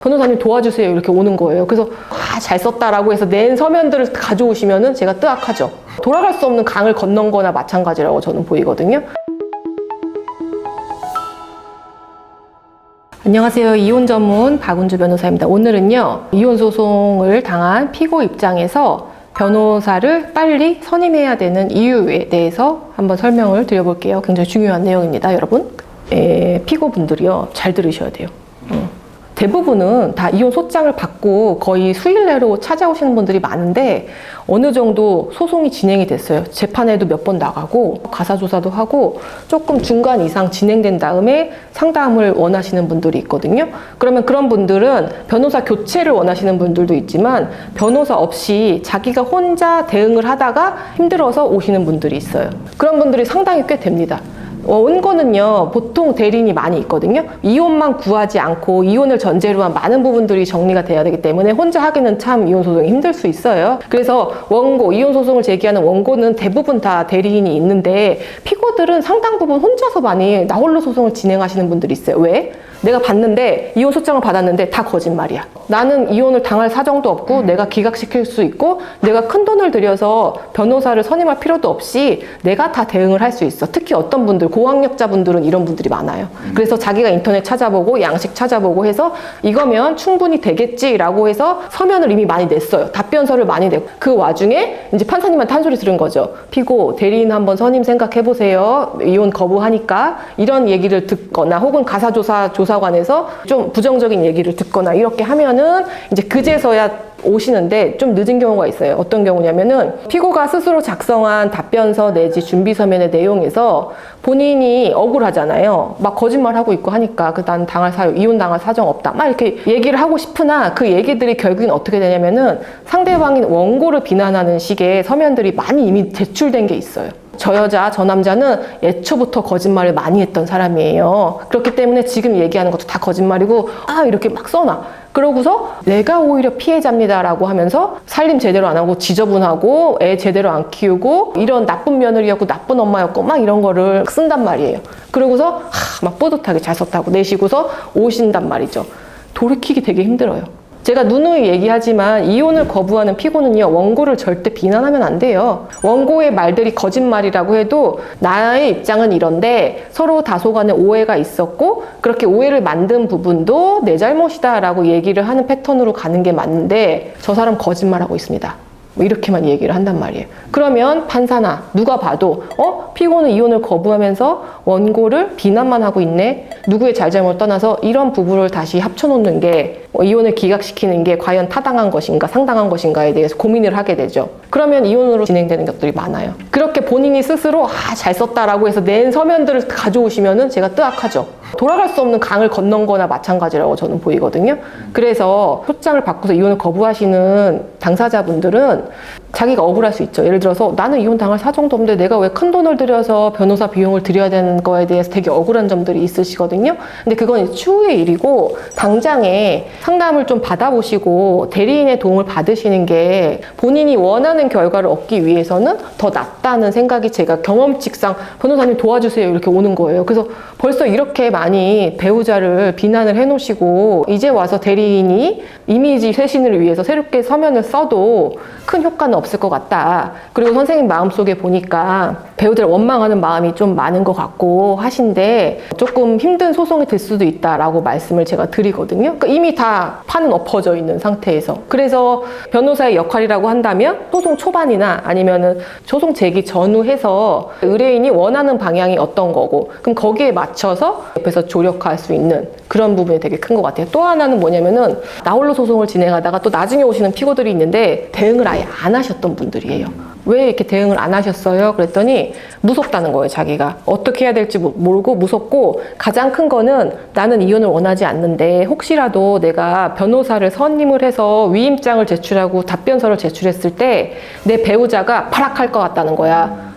변호사님 도와주세요 이렇게 오는 거예요. 그래서 잘 썼다라고 해서 낸 서면들을 가져오시면은 제가 뜨악하죠. 돌아갈 수 없는 강을 건넌 거나 마찬가지라고 저는 보이거든요. 안녕하세요. 이혼 전문 박은주 변호사입니다. 오늘은요, 이혼 소송을 당한 피고 입장에서 변호사를 빨리 선임해야 되는 이유에 대해서 한번 설명을 드려볼게요. 굉장히 중요한 내용입니다, 여러분. 피고분들이요, 잘 들으셔야 돼요. 대부분은 다 이혼 소장을 받고 거의 수일 내로 찾아오시는 분들이 많은데 어느 정도 소송이 진행이 됐어요. 재판에도 몇 번 나가고 가사조사도 하고 조금 중간 이상 진행된 다음에 상담을 원하시는 분들이 있거든요. 그러면 그런 분들은 변호사 교체를 원하시는 분들도 있지만 변호사 없이 자기가 혼자 대응을 하다가 힘들어서 오시는 분들이 있어요. 그런 분들이 상당히 꽤 됩니다. 원고는요, 보통 대리인이 많이 있거든요. 이혼만 구하지 않고 이혼을 전제로 한 많은 부분들이 정리가 돼야 되기 때문에 혼자 하기는 참 이혼 소송이 힘들 수 있어요. 그래서 원고, 이혼 소송을 제기하는 원고는 대부분 다 대리인이 있는데 피고들은 상당 부분 혼자서 많이 나 홀로 소송을 진행하시는 분들이 있어요. 왜? 내가 봤는데 이혼 소장을 받았는데 다 거짓말이야. 나는 이혼을 당할 사정도 없고 내가 기각시킬 수 있고 내가 큰 돈을 들여서 변호사를 선임할 필요도 없이 내가 다 대응을 할 수 있어. 특히 어떤 분들, 고학력자분들은 이런 분들이 많아요. 그래서 자기가 인터넷 찾아보고 양식 찾아보고 해서 이거면 충분히 되겠지라고 해서 서면을 이미 많이 냈어요. 답변서를 많이 냈고 그 와중에 이제 판사님한테 한 소리 들은 거죠. 피고, 대리인 한번 선임 생각해보세요. 이혼 거부하니까 이런 얘기를 듣거나 혹은 조사관에서 좀 부정적인 얘기를 듣거나 이렇게 하면은 이제 그제서야 오시는데 좀 늦은 경우가 있어요. 어떤 경우냐면은 피고가 스스로 작성한 답변서 내지 준비서면의 내용에서 본인이 억울하잖아요. 막 거짓말하고 있고 하니까 난 이혼 당할 사정 없다. 막 이렇게 얘기를 하고 싶으나 그 얘기들이 결국엔 어떻게 되냐면은 상대방인 원고를 비난하는 식의 서면들이 많이 이미 제출된 게 있어요. 저 여자, 저 남자는 애초부터 거짓말을 많이 했던 사람이에요. 그렇기 때문에 지금 얘기하는 것도 다 거짓말이고 이렇게 막 써놔. 그러고서 내가 오히려 피해자입니다라고 하면서 살림 제대로 안 하고 지저분하고 애 제대로 안 키우고 이런 나쁜 며느리였고 나쁜 엄마였고 막 이런 거를 쓴단 말이에요. 그러고서 막 뿌듯하게 잘 썼다고 내시고서 오신단 말이죠. 돌이키기 되게 힘들어요. 제가 누누이 얘기하지만 이혼을 거부하는 피고는요, 원고를 절대 비난하면 안 돼요. 원고의 말들이 거짓말이라고 해도 나의 입장은 이런데 서로 다소간에 오해가 있었고 그렇게 오해를 만든 부분도 내 잘못이다 라고 얘기를 하는 패턴으로 가는 게 맞는데 저 사람 거짓말하고 있습니다. 이렇게만 얘기를 한단 말이에요. 그러면 판사나 누가 봐도 피고는 이혼을 거부하면서 원고를 비난만 하고 있네. 누구의 잘잘못을 떠나서 이런 부분을 다시 합쳐놓는 게 이혼을 기각시키는 게 과연 타당한 것인가 상당한 것인가에 대해서 고민을 하게 되죠. 그러면 이혼으로 진행되는 것들이 많아요. 그렇게 본인이 스스로 잘 썼다라고 해서 낸 서면들을 가져오시면은 제가 뜨악하죠. 돌아갈 수 없는 강을 건넌 거나 마찬가지라고 저는 보이거든요. 그래서 소장을 받고서 이혼을 거부하시는 당사자분들은 자기가 억울할 수 있죠. 예를 들어서 나는 이혼 당할 사정도 없는데 내가 왜 큰 돈을 들여서 변호사 비용을 들여야 되는 거에 대해서 되게 억울한 점들이 있으시거든요. 근데 그건 추후의 일이고 당장에 상담을 좀 받아보시고 대리인의 도움을 받으시는 게 본인이 원하는 결과를 얻기 위해서는 더 낫다는 생각이 제가 경험칙상 변호사님 도와주세요 이렇게 오는 거예요. 그래서 벌써 이렇게 많이 배우자를 비난을 해놓으시고 이제 와서 대리인이 이미지 쇄신을 위해서 새롭게 서면을 써도 큰 효과는 없을 것 같다. 그리고 선생님 마음속에 보니까 배우자를 원망하는 마음이 좀 많은 것 같고 하신데 조금 힘든 소송이 될 수도 있다라고 말씀을 제가 드리거든요. 그러니까 이미 다 판은 엎어져 있는 상태에서. 그래서 변호사의 역할이라고 한다면 소송 초반이나 아니면은 소송 제기 전후 해서 의뢰인이 원하는 방향이 어떤 거고 그럼 거기에 맞춰서 옆에서 조력할 수 있는 그런 부분이 되게 큰 것 같아요. 또 하나는 뭐냐면은 나 홀로 소송을 진행하다가 또 나중에 오시는 피고들이 있는데 대응을 아예 안 하셨던 분들이에요. 왜 이렇게 대응을 안 하셨어요? 그랬더니 무섭다는 거예요. 자기가 어떻게 해야 될지 모르고 무섭고 가장 큰 거는 나는 이혼을 원하지 않는데 혹시라도 내가 변호사를 선임을 해서 위임장을 제출하고 답변서를 제출했을 때 내 배우자가 발악할 것 같다는 거야.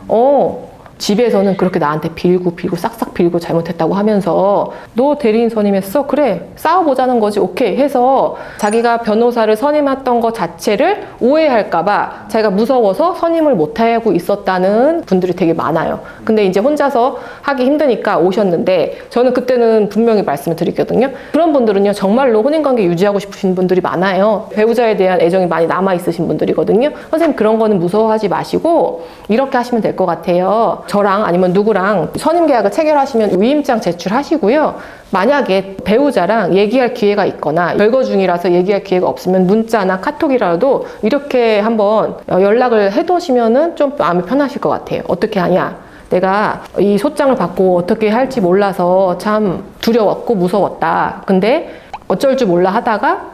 집에서는 그렇게 나한테 빌고 싹싹 빌고 잘못했다고 하면서 너 대리인 선임했어? 그래, 싸워보자는 거지. 오케이 해서 자기가 변호사를 선임했던 것 자체를 오해할까봐 자기가 무서워서 선임을 못하고 있었다는 분들이 되게 많아요. 근데 이제 혼자서 하기 힘드니까 오셨는데, 저는 그때는 분명히 말씀을 드리거든요. 그런 분들은요, 정말로 혼인관계 유지하고 싶으신 분들이 많아요. 배우자에 대한 애정이 많이 남아있으신 분들이거든요. 선생님, 그런 거는 무서워하지 마시고 이렇게 하시면 될 것 같아요. 저랑 아니면 누구랑 선임 계약을 체결하시면 위임장 제출하시고요. 만약에 배우자랑 얘기할 기회가 있거나 별거 중이라서 얘기할 기회가 없으면 문자나 카톡이라도 이렇게 한번 연락을 해두시면은 좀 마음이 편하실 것 같아요. 어떻게 하냐? 내가 이 소장을 받고 어떻게 할지 몰라서 참 두려웠고 무서웠다. 근데 어쩔 줄 몰라 하다가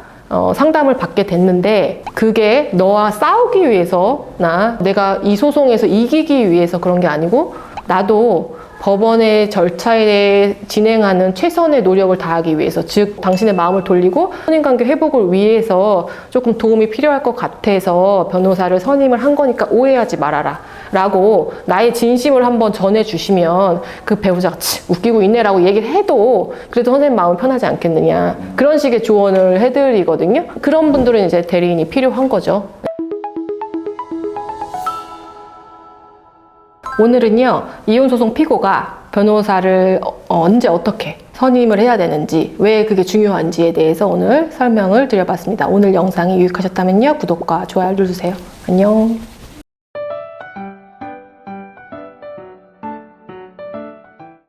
상담을 받게 됐는데, 그게 너와 싸우기 위해서나 내가 이 소송에서 이기기 위해서 그런 게 아니고, 나도 법원의 절차에 진행하는 최선의 노력을 다하기 위해서, 즉 당신의 마음을 돌리고 혼인관계 회복을 위해서 조금 도움이 필요할 것 같아서 변호사를 선임을 한 거니까 오해하지 말아라 라고 나의 진심을 한번 전해주시면, 그 배우자가 웃기고 있네 라고 얘기를 해도 그래도 선생님 마음이 편하지 않겠느냐, 그런 식의 조언을 해드리거든요. 그런 분들은 이제 대리인이 필요한 거죠. 오늘은요, 이혼소송 피고가 변호사를 언제 어떻게 선임을 해야 되는지, 왜 그게 중요한지에 대해서 오늘 설명을 드려봤습니다. 오늘 영상이 유익하셨다면요, 구독과 좋아요 눌러주세요. 안녕.